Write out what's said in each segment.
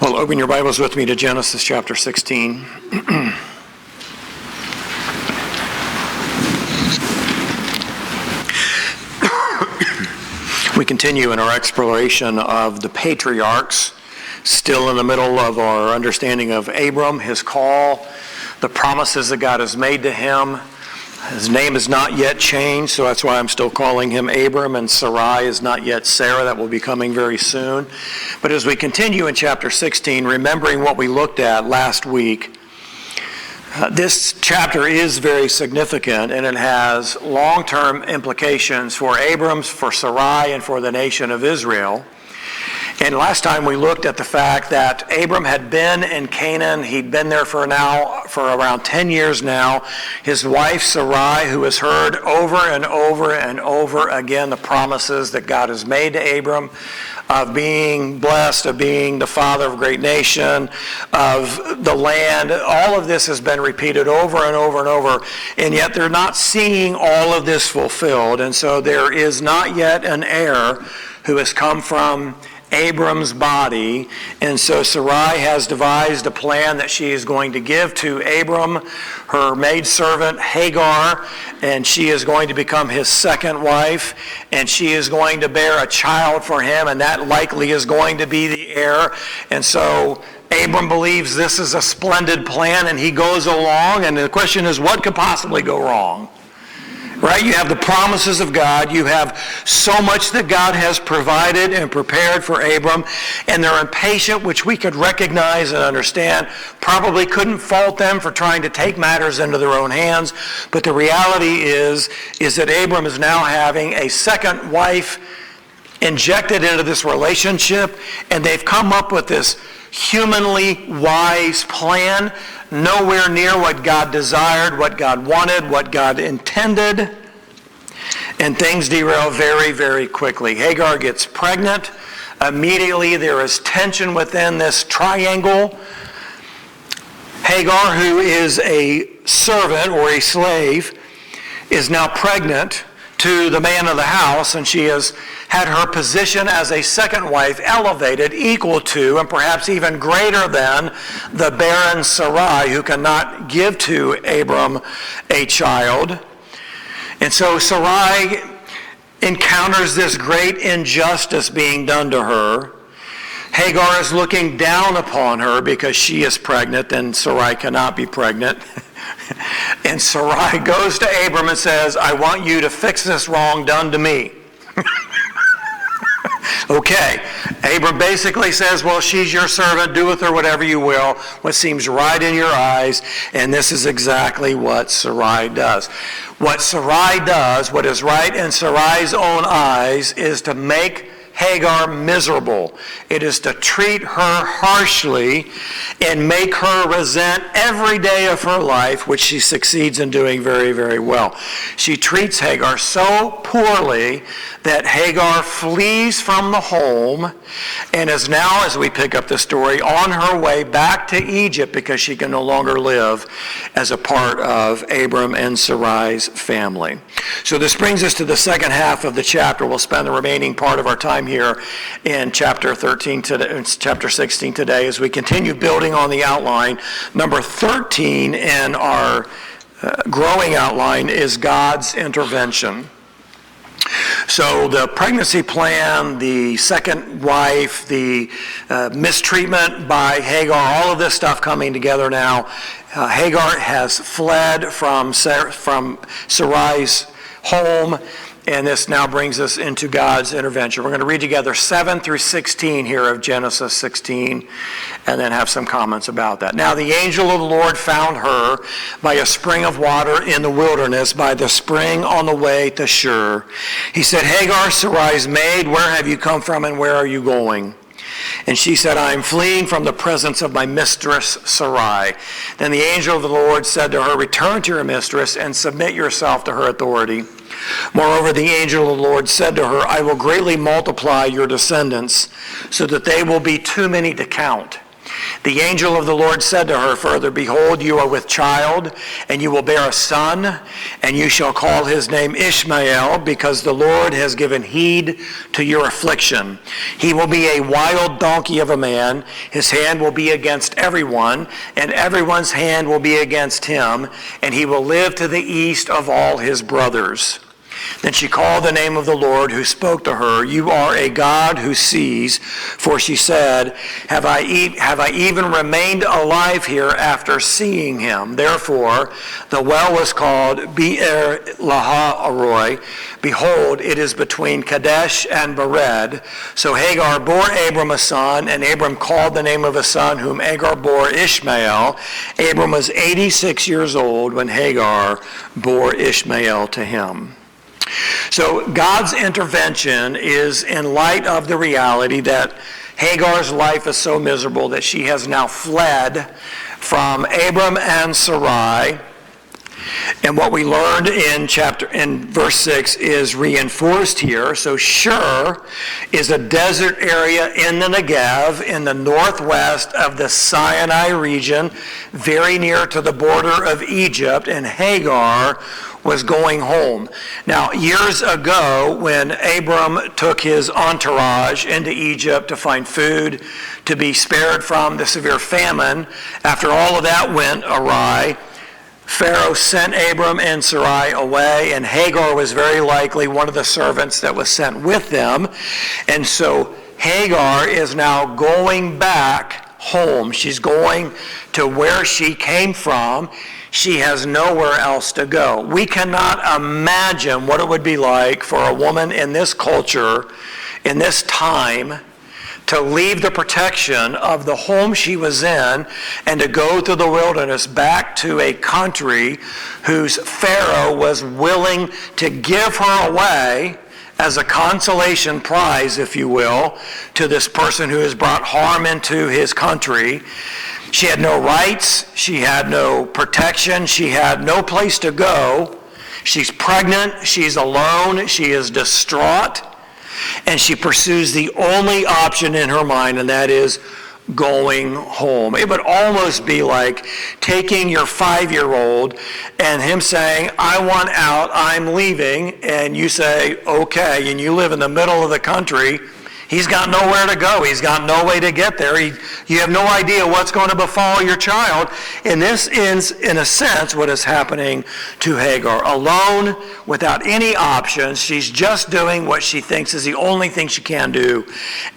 Well, open your Bibles with me to Genesis chapter 16. We continue in our exploration of the Patriarchs, still in the middle of our understanding of Abram, his call, the promises that God has made to him. His name is not yet changed, so that's why I'm still calling him Abram, and Sarai is not yet Sarah. That will be coming very soon. But as we continue in chapter 16, remembering what we looked at last week, this chapter is very significant, and it has long-term implications for Abram, for Sarai, and for the nation of Israel. And last time we looked at the fact that Abram had been in Canaan. He'd been there for around 10 years now. His wife Sarai, who has heard over and over and over again the promises that God has made to Abram of being blessed, of being the father of a great nation, of the land. All of this has been repeated over and over and over, and yet they're not seeing all of this fulfilled. And so there is not yet an heir who has come from Abram's body, and so Sarai has devised a plan that she is going to give to Abram, her maidservant Hagar, and she is going to become his second wife, and she is going to bear a child for him, and that likely is going to be the heir. And so Abram believes this is a splendid plan, and he goes along, and the question is, what could possibly go wrong? Right? You have the promises of God. You have so much that God has provided and prepared for Abram, and they're impatient, which we could recognize and understand. Probably couldn't fault them for trying to take matters into their own hands, but the reality is that Abram is now having a second wife injected into this relationship, and they've come up with this humanly wise plan, nowhere near what God desired, what God wanted, what God intended, and things derail very, very quickly. Hagar gets pregnant. Immediately there is tension within this triangle. Hagar, who is a servant or a slave, is now pregnant to the man of the house, and she has had her position as a second wife elevated, equal to and perhaps even greater than the barren Sarai, who cannot give to Abram a child. And so Sarai encounters this great injustice being done to her. Hagar is looking down upon her because she is pregnant and Sarai cannot be pregnant. And Sarai goes to Abram and says, I want you to fix this wrong done to me. Okay. Abram basically says, well, she's your servant. Do with her whatever you will, what seems right in your eyes. And this is exactly what Sarai does. What Sarai does, what is right in Sarai's own eyes, is to make Hagar miserable. It is to treat her harshly and make her resent every day of her life, which she succeeds in doing very, very well. She treats Hagar so poorly that Hagar flees from the home and is now, as we pick up the story, on her way back to Egypt because she can no longer live as a part of Abram and Sarai's family. So this brings us to the second half of the chapter. We'll spend the remaining part of our time here in chapter 16 today as we continue building on the outline. Number 13 in our growing outline is God's intervention. So the pregnancy plan, the second wife, the mistreatment by Hagar, all of this stuff coming together now. Hagar has fled from Sarai's home, and this now brings us into God's intervention. We're going to read together 7 through 16 here of Genesis 16, and then have some comments about that. Now the angel of the Lord found her by a spring of water in the wilderness, by the spring on the way to Shur. He said, Hagar, Sarai's maid, where have you come from and where are you going? And she said, I am fleeing from the presence of my mistress Sarai. Then the angel of the Lord said to her, return to your mistress and submit yourself to her authority. Moreover, the angel of the Lord said to her, I will greatly multiply your descendants so that they will be too many to count. The angel of the Lord said to her further, behold, you are with child, and you will bear a son, and you shall call his name Ishmael, because the Lord has given heed to your affliction. He will be a wild donkey of a man. His hand will be against everyone, and everyone's hand will be against him, and he will live to the east of all his brothers. Then she called the name of the Lord who spoke to her, you are a God who sees. For she said, have I even remained alive here after seeing him? Therefore, the well was called Be'er Lahai-roi. Behold, it is between Kadesh and Bered. So Hagar bore Abram a son, and Abram called the name of a son whom Hagar bore Ishmael. Abram was 86 years old when Hagar bore Ishmael to him. So God's intervention is in light of the reality that Hagar's life is so miserable that she has now fled from Abram and Sarai. And what we learned in verse 6 is reinforced here. So Shur is a desert area in the Negev in the northwest of the Sinai region, very near to the border of Egypt, and Hagar was going home. Now, years ago, when Abram took his entourage into Egypt to find food, to be spared from the severe famine, after all of that went awry, Pharaoh sent Abram and Sarai away, and Hagar was very likely one of the servants that was sent with them. And so Hagar is now going back home. She's going to where she came from. She has nowhere else to go. We cannot imagine what it would be like for a woman in this culture, in this time, to leave the protection of the home she was in and to go through the wilderness back to a country whose Pharaoh was willing to give her away as a consolation prize, if you will, to this person who has brought harm into his country. She had no rights. She had no protection. She had no place to go. She's pregnant. She's alone. She is distraught. And she pursues the only option in her mind, and that is going home. It would almost be like taking your 5-year-old and him saying, I want out, I'm leaving, and you say, okay, and you live in the middle of the country. He's got nowhere to go. He's got no way to get there. You have no idea what's going to befall your child. And this is, in a sense, what is happening to Hagar. Alone, without any options. She's just doing what she thinks is the only thing she can do.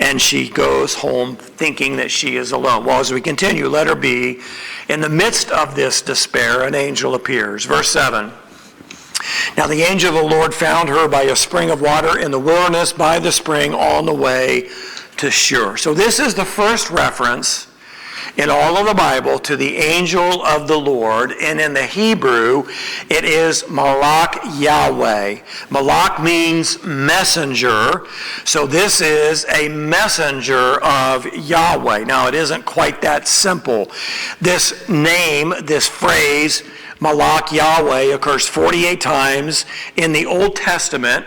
And she goes home thinking that she is alone. Well, as we continue, letter B, in the midst of this despair, an angel appears. Verse 7. Now the angel of the Lord found her by a spring of water in the wilderness by the spring on the way to Shur. So this is the first reference in all of the Bible to the angel of the Lord. And in the Hebrew, it is Malach Yahweh. Malach means messenger. So this is a messenger of Yahweh. Now it isn't quite that simple. This name, this phrase, Malach Yahweh, occurs 48 times in the Old Testament.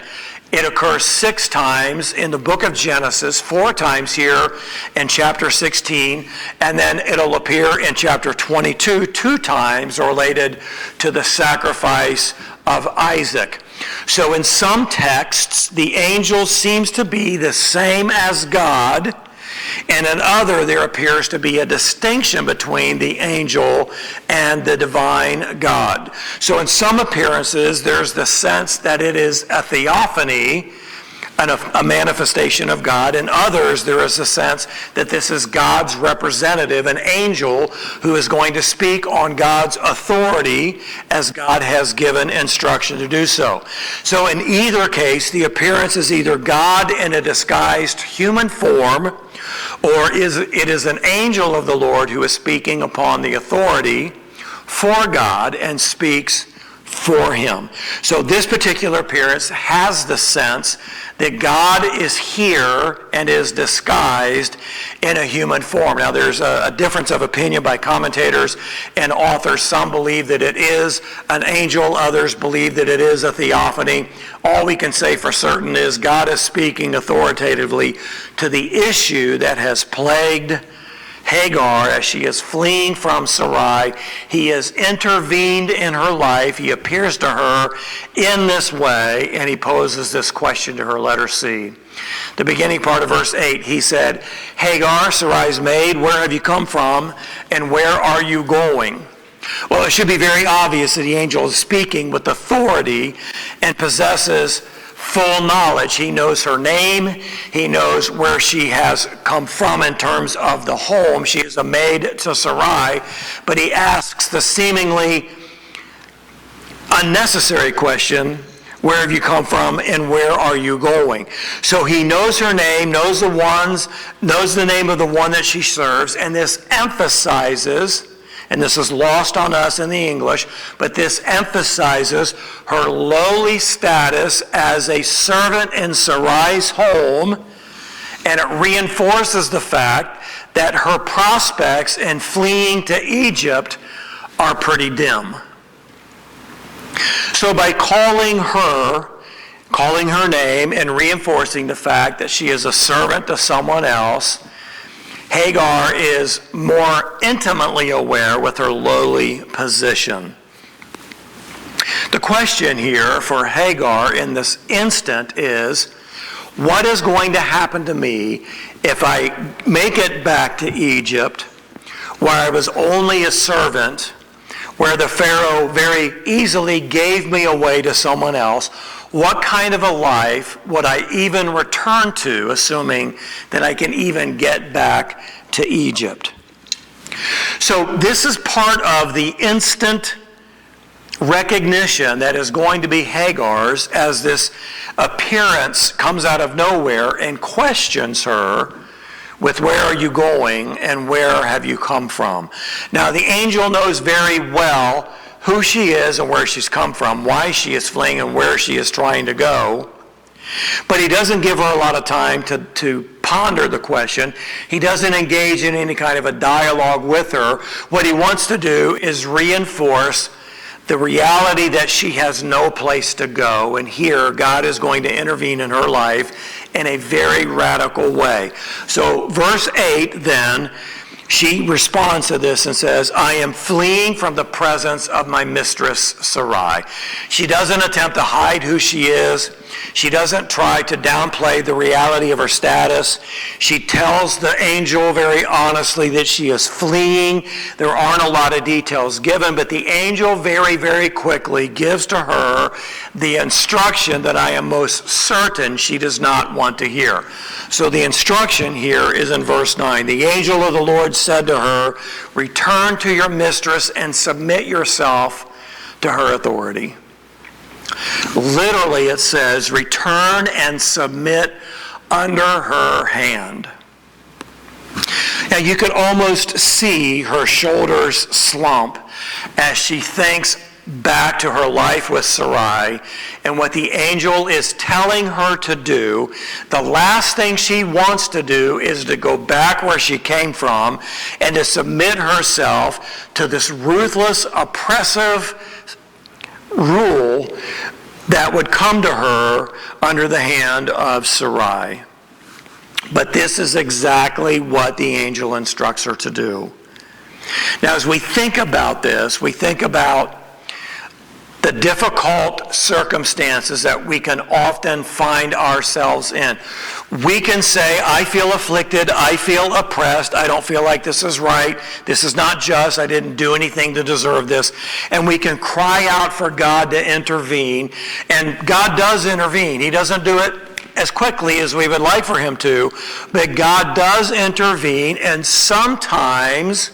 It occurs 6 times in the book of Genesis, 4 times here in chapter 16, and then it'll appear in chapter 22 2 times related to the sacrifice of Isaac. So in some texts, the angel seems to be the same as God, and in other, there appears to be a distinction between the angel and the divine God. So in some appearances, there's the sense that it is a theophany, a manifestation of God. In others, there is a sense that this is God's representative, an angel who is going to speak on God's authority as God has given instruction to do so. So in either case, the appearance is either God in a disguised human form, or it is an angel of the Lord who is speaking upon the authority for God and speaks for him. So this particular appearance has the sense that God is here and is disguised in a human form. Now there's a difference of opinion by commentators and authors. Some believe that it is an angel, others believe that it is a theophany. All we can say for certain is God is speaking authoritatively to the issue that has plagued Hagar, as she is fleeing from Sarai, he has intervened in her life. He appears to her in this way, and he poses this question to her. Letter C. The beginning part of verse 8, he said, Hagar, Sarai's maid, where have you come from, and where are you going? Well, it should be very obvious that the angel is speaking with authority and possesses full knowledge. He knows her name. He knows where she has come from in terms of the home. She is a maid to Sarai, but he asks the seemingly unnecessary question, where have you come from and where are you going? So he knows her name, knows the name of the one that she serves, and this emphasizes, and this is lost on us in the English, but this emphasizes her lowly status as a servant in Sarai's home, and it reinforces the fact that her prospects in fleeing to Egypt are pretty dim. So by calling her name and reinforcing the fact that she is a servant to someone else, Hagar is more intimately aware with her lowly position. The question here for Hagar in this instant is, what is going to happen to me if I make it back to Egypt, where I was only a servant, where the Pharaoh very easily gave me away to someone else? What kind of a life would I even return to, assuming that I can even get back to Egypt? So this is part of the instant recognition that is going to be Hagar's as this appearance comes out of nowhere and questions her with, where are you going and where have you come from? Now the angel knows very well who she is and where she's come from, why she is fleeing and where she is trying to go. But he doesn't give her a lot of time to ponder the question. He doesn't engage in any kind of a dialogue with her. What he wants to do is reinforce the reality that she has no place to go. And here, God is going to intervene in her life in a very radical way. So verse 8 then, she responds to this and says, I am fleeing from the presence of my mistress Sarai. She doesn't attempt to hide who she is. She doesn't try to downplay the reality of her status. She tells the angel very honestly that she is fleeing. There aren't a lot of details given, but the angel very, very quickly gives to her the instruction that I am most certain she does not want to hear. So the instruction here is in verse 9. The angel of the Lord said to her, return to your mistress and submit yourself to her authority. Literally it says, return and submit under her hand. Now you could almost see her shoulders slump as she thinks back to her life with Sarai and what the angel is telling her to do. The last thing she wants to do is to go back where she came from and to submit herself to this ruthless, oppressive rule that would come to her under the hand of Sarai. But this is exactly what the angel instructs her to do. Now, as we think about this, we think about the difficult circumstances that we can often find ourselves in. We can say, I feel afflicted, I feel oppressed, I don't feel like this is right, this is not just, I didn't do anything to deserve this. And we can cry out for God to intervene, and God does intervene. He doesn't do it as quickly as we would like for him to, but God does intervene, and sometimes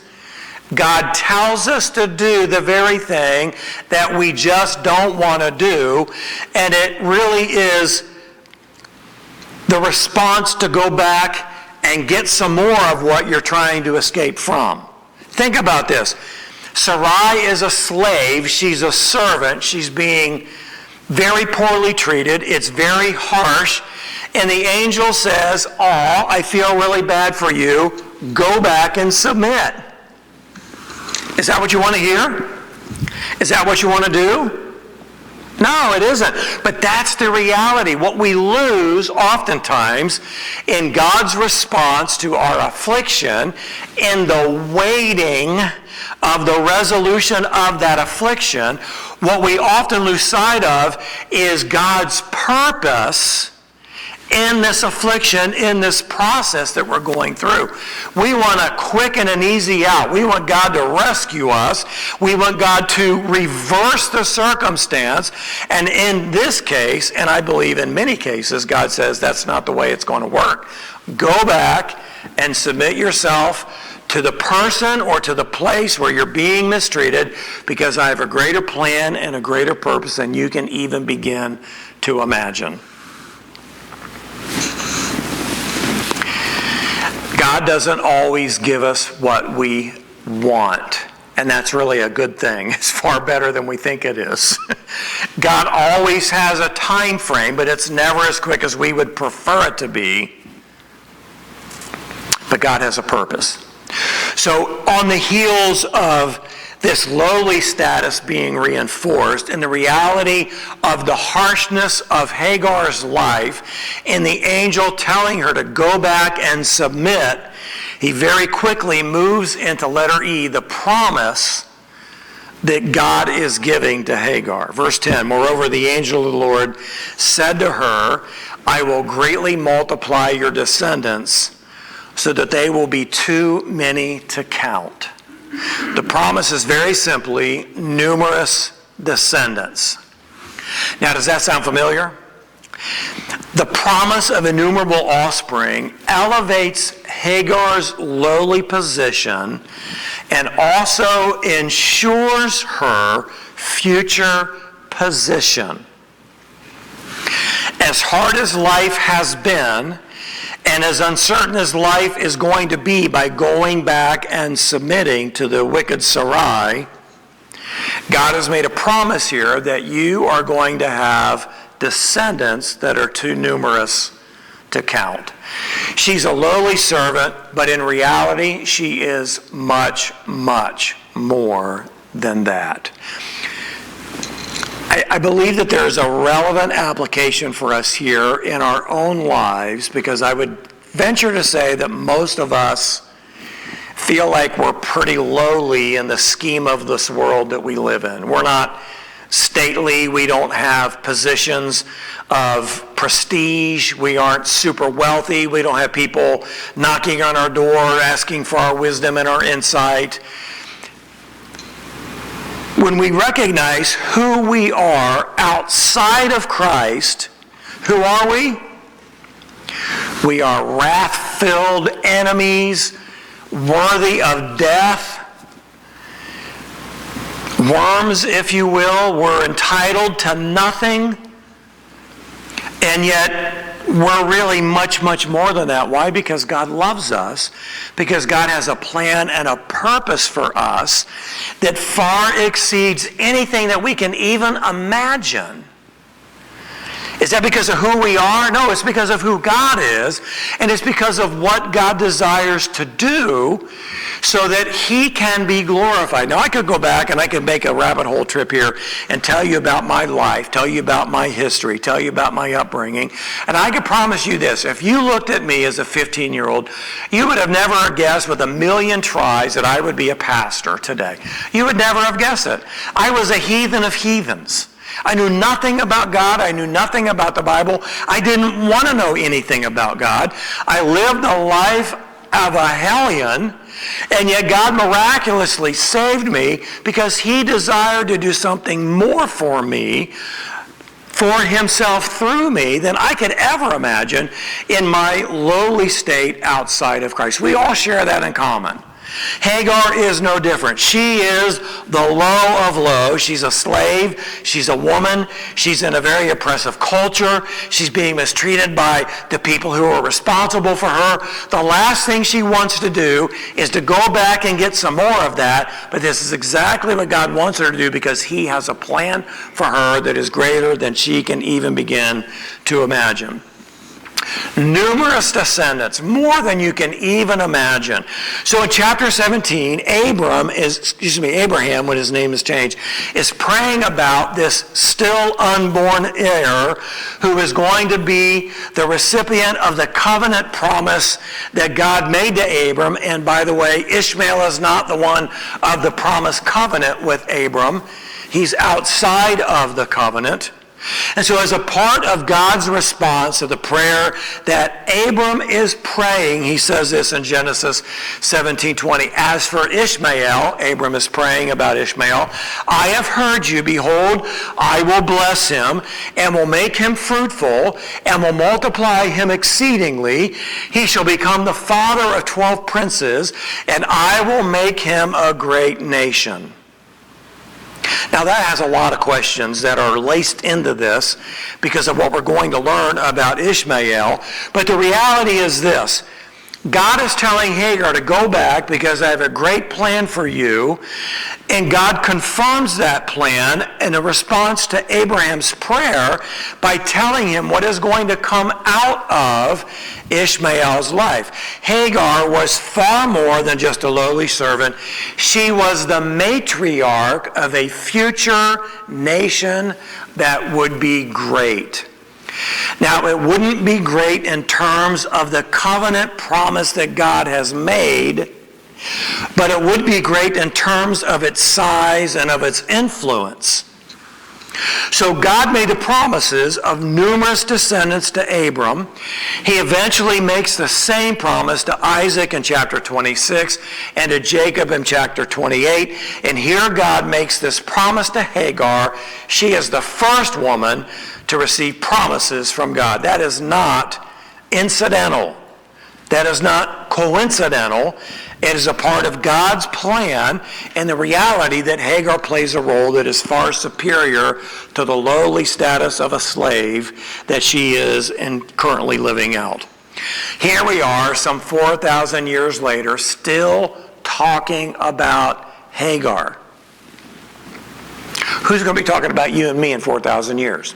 God tells us to do the very thing that we just don't want to do, and it really is the response to go back and get some more of what you're trying to escape from. Think about this. Sarai is a slave. She's a servant. She's being very poorly treated. It's very harsh. And the angel says, oh, I feel really bad for you. Go back and submit. Is that what you want to hear? Is that what you want to do? No, it isn't. But that's the reality. What we lose oftentimes in God's response to our affliction, in the waiting of the resolution of that affliction, what we often lose sight of is God's purpose in this affliction, in this process that we're going through. We want a quick and an easy out. We want God to rescue us. We want God to reverse the circumstance. And in this case, and I believe in many cases, God says that's not the way it's going to work. Go back and submit yourself to the person or to the place where you're being mistreated, because I have a greater plan and a greater purpose than you can even begin to imagine. God doesn't always give us what we want, and that's really a good thing. It's far better than we think it is. God always has a time frame, but it's never as quick as we would prefer it to be. But God has a purpose. So on the heels of this lowly status being reinforced, and the reality of the harshness of Hagar's life, and the angel telling her to go back and submit, he very quickly moves into letter E, the promise that God is giving to Hagar. Verse 10, moreover, the angel of the Lord said to her, I will greatly multiply your descendants so that they will be too many to count. The promise is very simply numerous descendants. Now, does that sound familiar? The promise of innumerable offspring elevates Hagar's lowly position and also ensures her future position. As hard as life has been, and as uncertain as life is going to be by going back and submitting to the wicked Sarai, God has made a promise here that you are going to have descendants that are too numerous to count. She's a lowly servant, but in reality, she is much, much more than that. I believe that there is a relevant application for us here in our own lives, because I would venture to say that most of us feel like we're pretty lowly in the scheme of this world that we live in. We're not stately. We don't have positions of prestige. We aren't super wealthy. We don't have people knocking on our door asking for our wisdom and our insight. When we recognize who we are outside of Christ, who are we? We are wrath-filled enemies, worthy of death, worms, if you will. We're entitled to nothing, and yet we're really much, much more than that. Why? Because God loves us, because God has a plan and a purpose for us that far exceeds anything that we can even imagine. Is that because of who we are? No, it's because of who God is, and it's because of what God desires to do so that He can be glorified. Now, I could go back and I could make a rabbit hole trip here and tell you about my life, tell you about my history, tell you about my upbringing, and I could promise you this: if you looked at me as a 15-year-old, you would have never guessed with a million tries that I would be a pastor today. You would never have guessed it. I was a heathen of heathens. I knew nothing about God. I knew nothing about the Bible. I didn't want to know anything about God. I lived a life of a hellion, and yet God miraculously saved me because He desired to do something more for me, for Himself through me, than I could ever imagine in my lowly state outside of Christ. We all share that in common. Hagar is no different. She is the low of low. She's a slave. She's a woman. She's in a very oppressive culture. She's being mistreated by the people who are responsible for her. The last thing she wants to do is to go back and get some more of that, but this is exactly what God wants her to do, because He has a plan for her that is greater than she can even begin to imagine. Numerous descendants, more than you can even imagine. So in chapter 17, Abraham, when his name is changed, is praying about this still unborn heir who is going to be the recipient of the covenant promise that God made to Abram. And by the way, Ishmael is not the one of the promised covenant with Abram. He's outside of the covenant. And so as a part of God's response to the prayer that Abram is praying, he says this in Genesis 17:20. As for Ishmael, Abram is praying about Ishmael, I have heard you. Behold, I will bless him and will make him fruitful and will multiply him exceedingly. He shall become the father of 12 princes, and I will make him a great nation. Now that has a lot of questions that are laced into this because of what we're going to learn about Ishmael. But the reality is this. God is telling Hagar to go back because I have a great plan for you. And God confirms that plan in a response to Abraham's prayer by telling him what is going to come out of Ishmael's life. Hagar was far more than just a lowly servant. She was the matriarch of a future nation that would be great. Now, it wouldn't be great in terms of the covenant promise that God has made, but it would be great in terms of its size and of its influence. So God made the promises of numerous descendants to Abram. He eventually makes the same promise to Isaac in chapter 26 and to Jacob in chapter 28. And here God makes this promise to Hagar. She is the first woman to receive promises from God. That is not incidental. That is not coincidental. It is a part of God's plan and the reality that Hagar plays a role that is far superior to the lowly status of a slave that she is and currently living out. Here we are, some 4,000 years later, still talking about Hagar. Who's going to be talking about you and me in 4,000 years?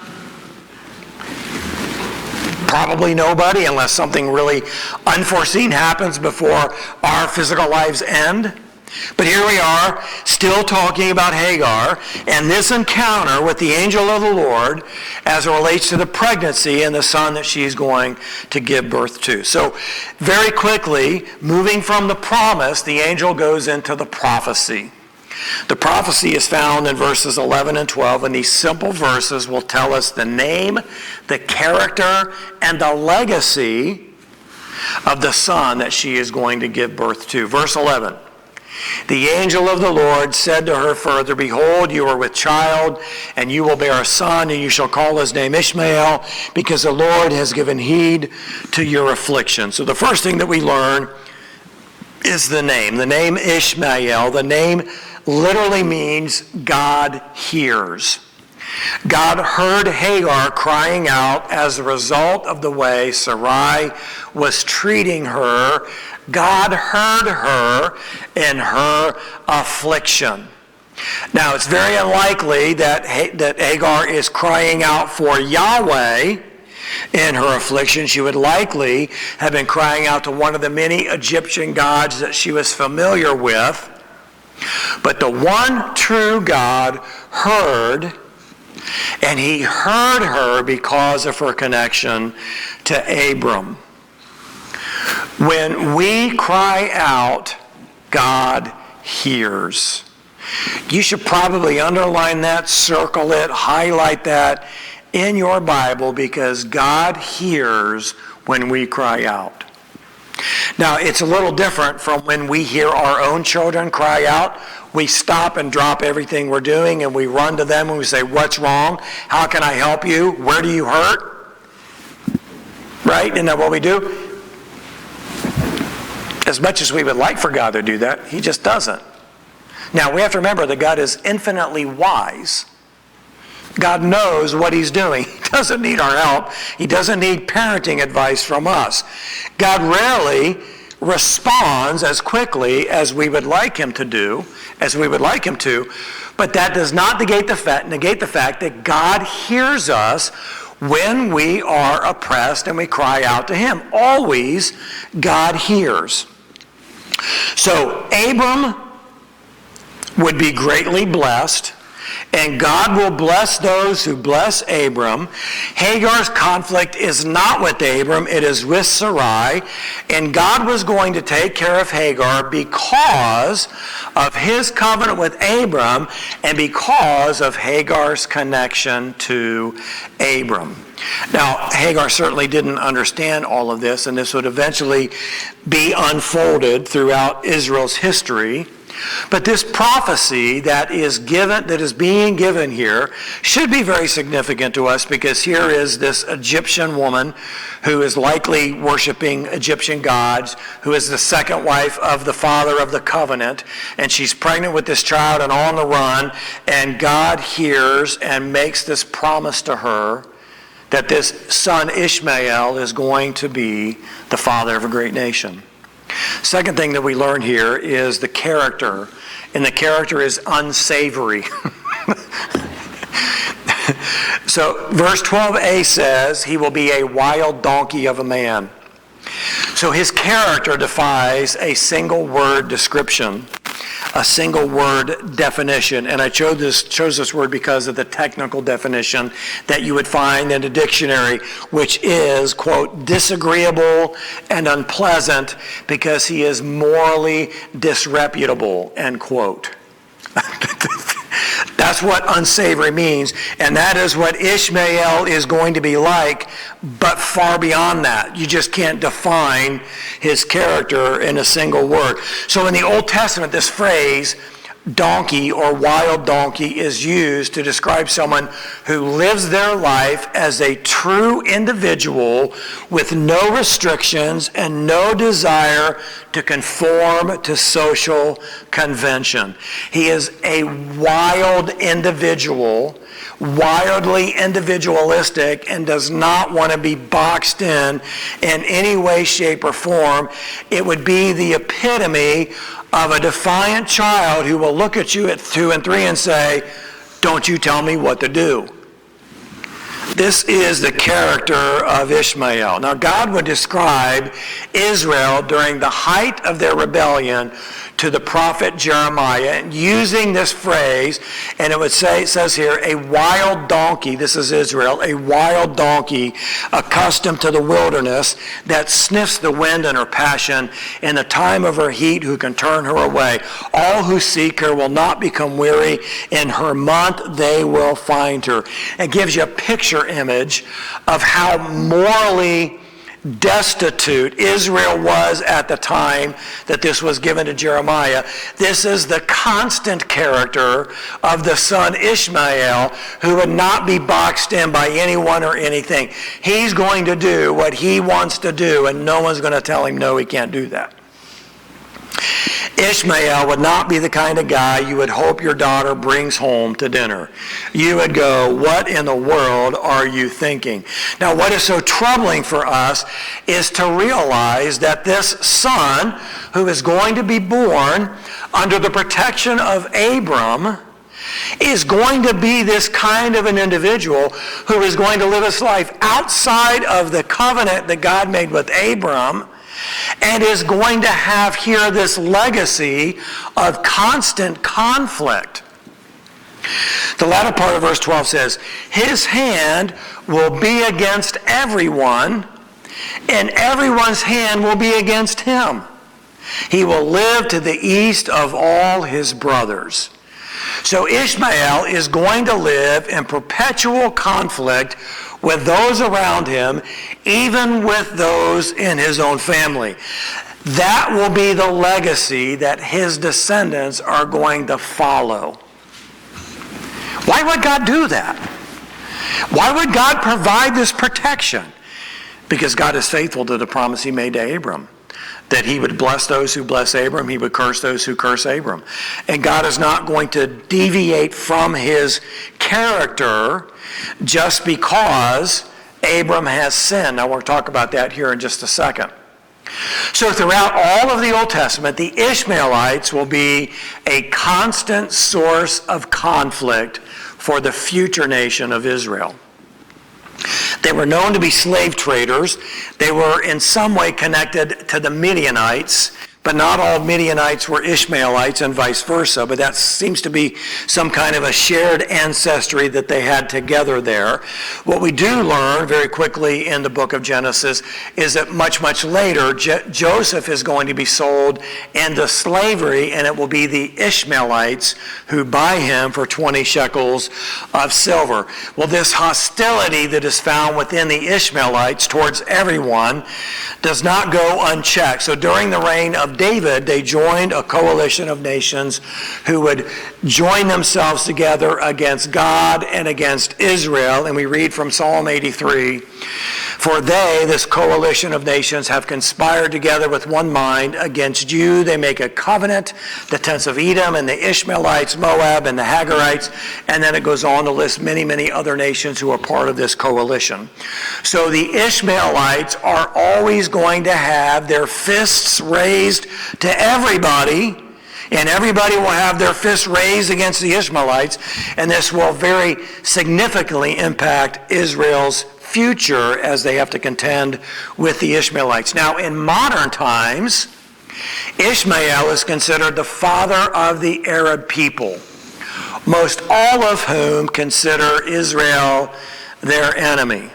Probably nobody, unless something really unforeseen happens before our physical lives end. But here we are, still talking about Hagar and this encounter with the angel of the Lord as it relates to the pregnancy and the son that she's going to give birth to. So very quickly, moving from the promise, the angel goes into the prophecy. The prophecy is found in verses 11 and 12, and these simple verses will tell us the name, the character, and the legacy of the son that she is going to give birth to. Verse 11, the angel of the Lord said to her further, Behold, you are with child, and you will bear a son, and you shall call his name Ishmael, because the Lord has given heed to your affliction. So the first thing that we learn is the name Ishmael. The name literally means God hears. God heard Hagar crying out as a result of the way Sarai was treating her. God heard her in her affliction. Now, it's very unlikely that Hagar is crying out for Yahweh in her affliction. She would likely have been crying out to one of the many Egyptian gods that she was familiar with. But the one true God heard, and he heard her because of her connection to Abram. When we cry out, God hears. You should probably underline that, circle it, highlight that in your Bible, because God hears when we cry out. Now, it's a little different from when we hear our own children cry out. We stop and drop everything we're doing and we run to them and we say, what's wrong? How can I help you? Where do you hurt? Right? Isn't that what we do? As much as we would like for God to do that, he just doesn't. Now, we have to remember that God is infinitely wise. God knows what he's doing. He doesn't need our help. He doesn't need parenting advice from us. God rarely responds as quickly as we would like him to do, but that does not negate the fact that God hears us when we are oppressed and we cry out to him. Always, God hears. So Abram would be greatly blessed, and God will bless those who bless Abram. Hagar's conflict is not with Abram, it is with Sarai, and God was going to take care of Hagar because of his covenant with Abram and because of Hagar's connection to Abram. Now, Hagar certainly didn't understand all of this, and this would eventually be unfolded throughout Israel's history. But this prophecy that is being given here should be very significant to us, because here is this Egyptian woman who is likely worshiping Egyptian gods, who is the second wife of the father of the covenant, and she's pregnant with this child and on the run, and God hears and makes this promise to her that this son Ishmael is going to be the father of a great nation. Second thing that we learn here is the character, and the character is unsavory. So verse 12a says, he will be a wild donkey of a man. So his character defies a single word description, a single word definition. And I chose this word because of the technical definition that you would find in a dictionary, which is, quote, disagreeable and unpleasant because he is morally disreputable, end quote. That's what unsavory means, and that is what Ishmael is going to be like, but far beyond that. You just can't define his character in a single word. So in the Old Testament, this phrase, donkey or wild donkey, is used to describe someone who lives their life as a true individual with no restrictions and no desire to conform to social convention. He is a wild individual, wildly individualistic, and does not want to be boxed in any way, shape, or form. It would be the epitome of a defiant child who will look at you at 2 and 3 and say, "Don't you tell me what to do." This is the character of Ishmael. Now, God would describe Israel during the height of their rebellion to the prophet Jeremiah, and using this phrase, and it says here, a wild donkey. This is Israel, a wild donkey accustomed to the wilderness that sniffs the wind in her passion in the time of her heat, who can turn her away. All who seek her will not become weary. In her month they will find her. It gives you a picture image of how morally destitute Israel was at the time that this was given to Jeremiah. This is the constant character of the son Ishmael, who would not be boxed in by anyone or anything. He's going to do what he wants to do, and no one's going to tell him, no, he can't do that. Ishmael would not be the kind of guy you would hope your daughter brings home to dinner. You would go, what in the world are you thinking? Now, what is so troubling for us is to realize that this son, who is going to be born under the protection of Abram, is going to be this kind of an individual who is going to live his life outside of the covenant that God made with Abram, and is going to have here this legacy of constant conflict. The latter part of verse 12 says, his hand will be against everyone, and everyone's hand will be against him. He will live to the east of all his brothers. So Ishmael is going to live in perpetual conflict with those around him, even with those in his own family. That will be the legacy that his descendants are going to follow. Why would God do that? Why would God provide this protection? Because God is faithful to the promise he made to Abram, that he would bless those who bless Abram, he would curse those who curse Abram. And God is not going to deviate from his character just because Abram has sinned. Now, we'll talk about that here in just a second. So throughout all of the Old Testament, the Ishmaelites will be a constant source of conflict for the future nation of Israel. They were known to be slave traders. They were in some way connected to the Midianites, but not all Midianites were Ishmaelites and vice versa, but that seems to be some kind of a shared ancestry that they had together there. What we do learn very quickly in the book of Genesis is that much, much later, Joseph is going to be sold into slavery, and it will be the Ishmaelites who buy him for 20 shekels of silver. Well, this hostility that is found within the Ishmaelites towards everyone does not go unchecked. So during the reign of David, they joined a coalition of nations who would join themselves together against God and against Israel. And we read from Psalm 83, "For they, this coalition of nations, have conspired together with one mind against you. They make a covenant, the tents of Edom and the Ishmaelites, Moab and the Hagarites." And then it goes on to list many, many other nations who are part of this coalition. So the Ishmaelites are always going to have their fists raised to everybody, and everybody will have their fists raised against the Ishmaelites, and this will very significantly impact Israel's future as they have to contend with the Ishmaelites. Now, in modern times, Ishmael is considered the father of the Arab people, most all of whom consider Israel their enemy.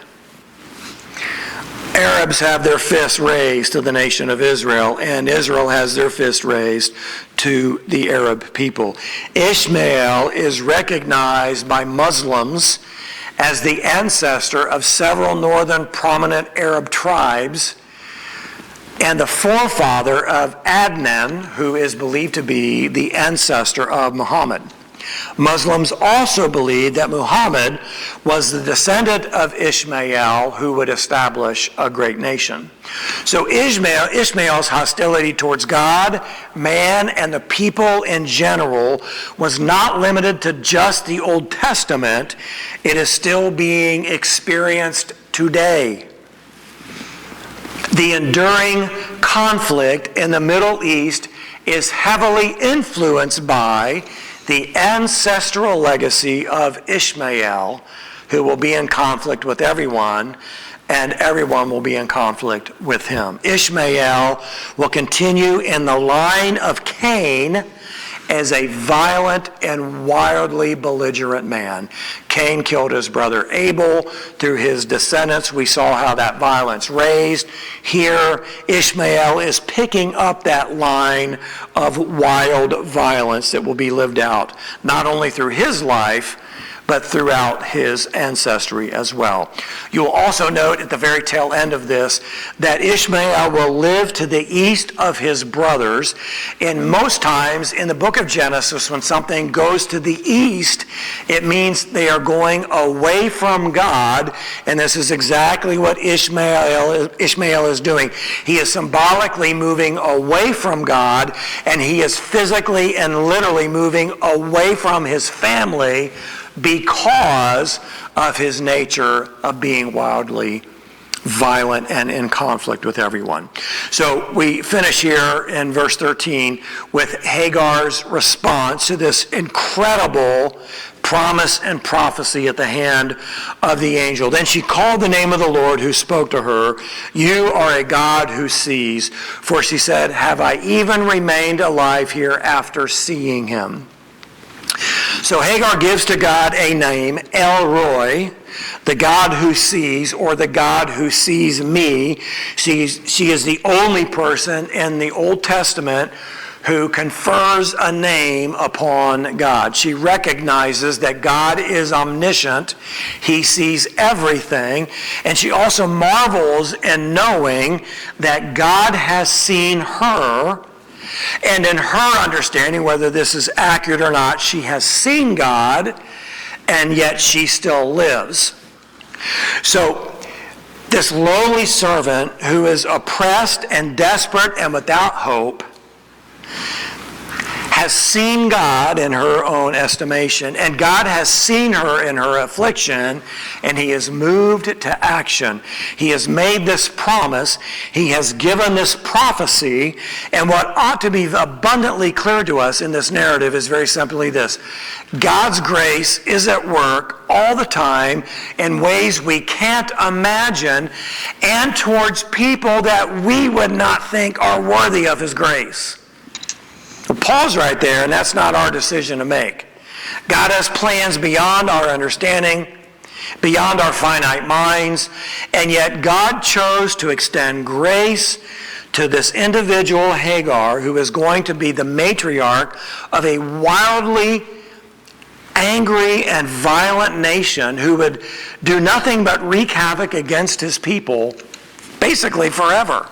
Arabs have their fists raised to the nation of Israel, and Israel has their fist raised to the Arab people. Ishmael is recognized by Muslims as the ancestor of several northern prominent Arab tribes and the forefather of Adnan, who is believed to be the ancestor of Muhammad. Muslims also believe that Muhammad was the descendant of Ishmael who would establish a great nation. So Ishmael's hostility towards God, man, and the people in general was not limited to just the Old Testament. It is still being experienced today. The enduring conflict in the Middle East is heavily influenced by the ancestral legacy of Ishmael, who will be in conflict with everyone, and everyone will be in conflict with him. Ishmael will continue in the line of Cain as a violent and wildly belligerent man. Cain killed his brother Abel. Through his descendants, we saw how that violence raised. Here, Ishmael is picking up that line of wild violence that will be lived out, not only through his life, but throughout his ancestry as well. You will also note at the very tail end of this that Ishmael will live to the east of his brothers. And most times in the book of Genesis, when something goes to the east, it means they are going away from God. And this is exactly what Ishmael is doing. He is symbolically moving away from God, and he is physically and literally moving away from his family because of his nature of being wildly violent and in conflict with everyone. So we finish here in verse 13 with Hagar's response to this incredible promise and prophecy at the hand of the angel. Then she called the name of the Lord who spoke to her. "You are a God who sees." For she said, "Have I even remained alive here after seeing him?" So Hagar gives to God a name, El Roi, the God who sees, or the God who sees me. She is the only person in the Old Testament who confers a name upon God. She recognizes that God is omniscient. He sees everything. And she also marvels in knowing that God has seen her. And in her understanding, whether this is accurate or not, she has seen God, and yet she still lives. So this lowly servant who is oppressed and desperate and without hope has seen God in her own estimation, and God has seen her in her affliction, and he is moved to action. He has made this promise. He has given this prophecy, and what ought to be abundantly clear to us in this narrative is very simply this. God's grace is at work all the time in ways we can't imagine, and towards people that we would not think are worthy of his grace. Well, pause right there, and that's not our decision to make. God has plans beyond our understanding, beyond our finite minds, and yet God chose to extend grace to this individual, Hagar, who is going to be the matriarch of a wildly angry and violent nation who would do nothing but wreak havoc against his people, basically forever.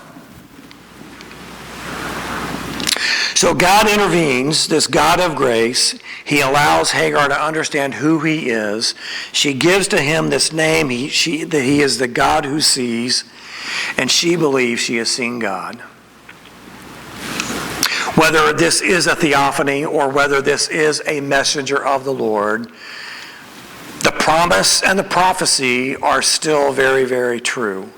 So God intervenes, this God of grace. He allows Hagar to understand who he is. She gives to him this name, that he is the God who sees, and she believes she has seen God. Whether this is a theophany or whether this is a messenger of the Lord, the promise and the prophecy are still very, very true.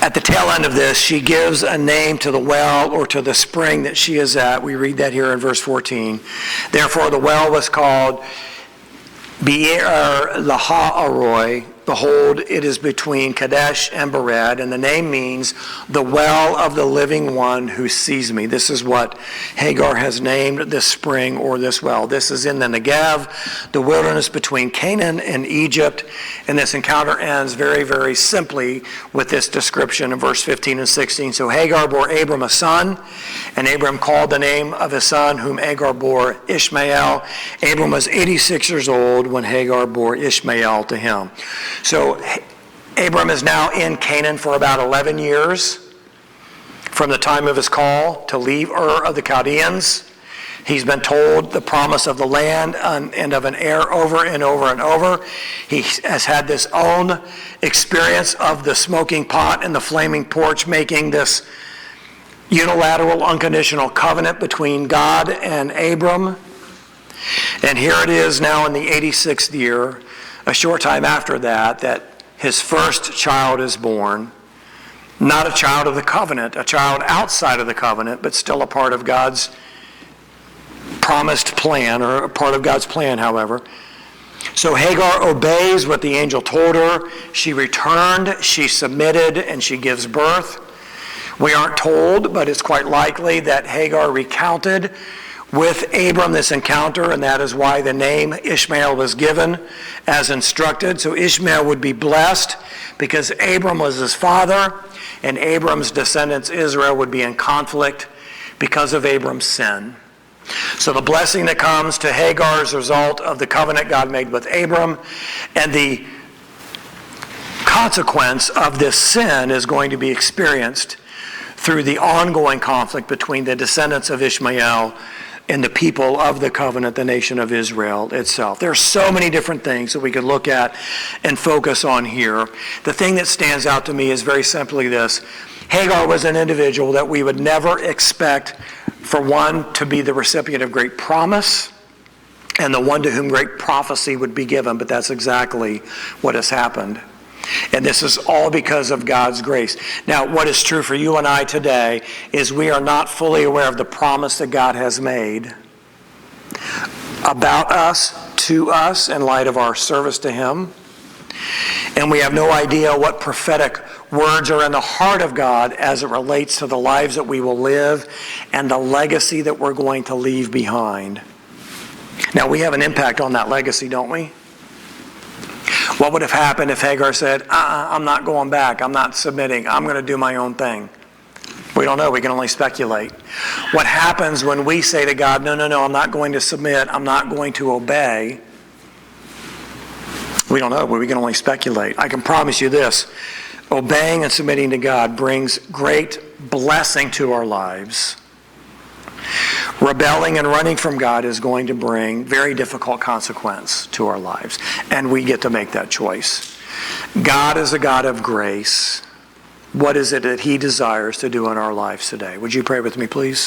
At the tail end of this, she gives a name to the well or to the spring that she is at. We read that here in verse 14. Therefore, the well was called Be'er Lahai-roi. Behold, it is between Kadesh and Bered, and the name means the well of the living one who sees me. This is what Hagar has named this spring or this well. This is in the Negev, the wilderness between Canaan and Egypt, and this encounter ends very, very simply with this description in verse 15 and 16. So Hagar bore Abram a son, and Abram called the name of his son, whom Hagar bore, Ishmael. Abram was 86 years old when Hagar bore Ishmael to him. So Abram is now in Canaan for about 11 years from the time of his call to leave Ur of the Chaldeans. He's been told the promise of the land and of an heir over and over and over. He has had this own experience of the smoking pot and the flaming torch, making this unilateral, unconditional covenant between God and Abram. And here it is now in the 86th year, a short time after that his first child is born. Not a child of the covenant, a child outside of the covenant, but still a part of God's promised plan, or a part of God's plan, however. So Hagar obeys what the angel told her. She returned, she submitted, and she gives birth. We aren't told, but it's quite likely that Hagar recounted with Abram this encounter, and that is why the name Ishmael was given as instructed. So Ishmael would be blessed because Abram was his father, and Abram's descendants Israel would be in conflict because of Abram's sin. So the blessing that comes to Hagar is a result of the covenant God made with Abram, and the consequence of this sin is going to be experienced through the ongoing conflict between the descendants of Ishmael and the people of the covenant, the nation of Israel itself. There are so many different things that we could look at and focus on here. The thing that stands out to me is very simply this. Hagar was an individual that we would never expect, for one, to be the recipient of great promise, and the one to whom great prophecy would be given, but that's exactly what has happened. And this is all because of God's grace. Now, what is true for you and I today is we are not fully aware of the promise that God has made about us, to us, in light of our service to Him. And we have no idea what prophetic words are in the heart of God as it relates to the lives that we will live and the legacy that we're going to leave behind. Now, we have an impact on that legacy, don't we? What would have happened if Hagar said, I'm not going back, I'm not submitting, I'm going to do my own thing? We don't know, we can only speculate. What happens when we say to God, no, I'm not going to submit, I'm not going to obey? We don't know, but we can only speculate. I can promise you this, obeying and submitting to God brings great blessing to our lives. Rebelling and running from God is going to bring very difficult consequence to our lives, and we get to make that choice. God is a God of grace. What is it that He desires to do in our lives today? Would you pray with me, please?